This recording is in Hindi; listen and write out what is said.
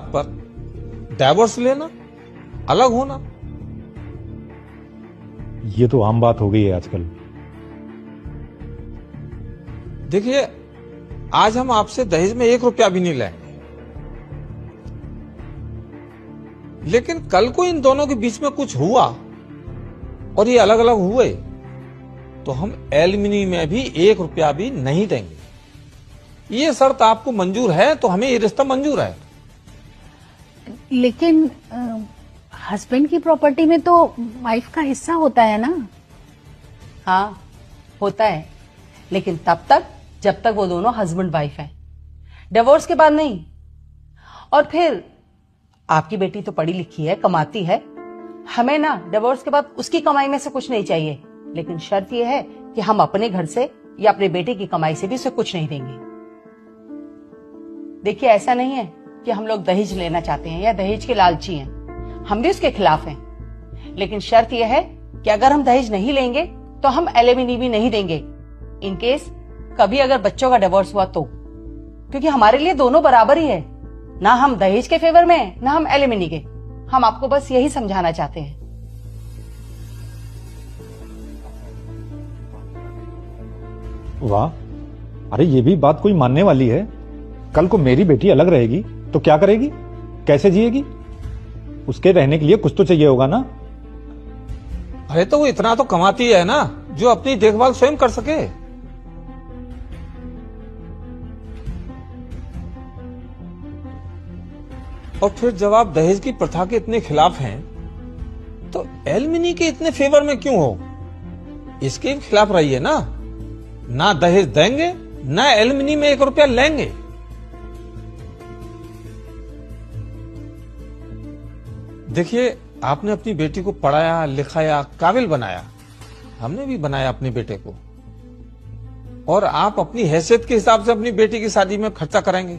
बात पर डाइवोर्स लेना, अलग होना। ये तो आम बात हो गई है आजकल। देखिए, आज हम आपसे दहेज में 1 रुपया भी नहीं लेंगे, लेकिन कल को इन दोनों के बीच में कुछ हुआ और ये अलग अलग हुए तो हम एलिमनी में भी 1 रुपया भी नहीं देंगे। ये शर्त आपको मंजूर है तो हमें ये रिश्ता मंजूर है। लेकिन हस्बैंड की प्रॉपर्टी में तो वाइफ का हिस्सा होता है ना? हाँ, होता है, लेकिन तब तक जब तक वो दोनों हस्बैंड वाइफ हैं, डिवोर्स के बाद नहीं। और फिर आपकी बेटी तो पढ़ी लिखी है, कमाती है, हमें ना डिवोर्स के बाद उसकी कमाई में से कुछ नहीं चाहिए, लेकिन शर्त यह है कि हम अपने घर से या अपने बेटे की कमाई से भी उसे कुछ नहीं देंगे। देखिए, ऐसा नहीं है कि हम लोग दहेज लेना चाहते हैं या दहेज के लालची हैं, हम भी उसके खिलाफ हैं, लेकिन शर्त यह है कि अगर हम दहेज नहीं लेंगे तो हम एलिमनी भी नहीं देंगे इन केस कभी अगर बच्चों का डिवोर्स हुआ तो, क्योंकि हमारे लिए दोनों बराबर ही है, ना हम दहेज के फेवर में ना हम एलिमनी के। हम आपको बस यही समझाना चाहते हैं। वाह, अरे ये भी बात कोई मानने वाली है। कल को मेरी बेटी अलग रहेगी तो क्या करेगी, कैसे जिएगी? उसके रहने के लिए कुछ तो चाहिए होगा ना। अरे तो वो इतना तो कमाती है ना जो अपनी देखभाल स्वयं कर सके। और फिर जब आप दहेज की प्रथा के इतने खिलाफ हैं तो एलिमनी के इतने फेवर में क्यों हो? इसके खिलाफ रहिए ना दहेज देंगे ना एलिमनी में 1 रुपया लेंगे। देखिए, आपने अपनी बेटी को पढ़ाया लिखाया, काबिल बनाया, हमने भी बनाया अपने बेटे को, और आप अपनी हैसियत के हिसाब से अपनी बेटी की शादी में खर्चा करेंगे।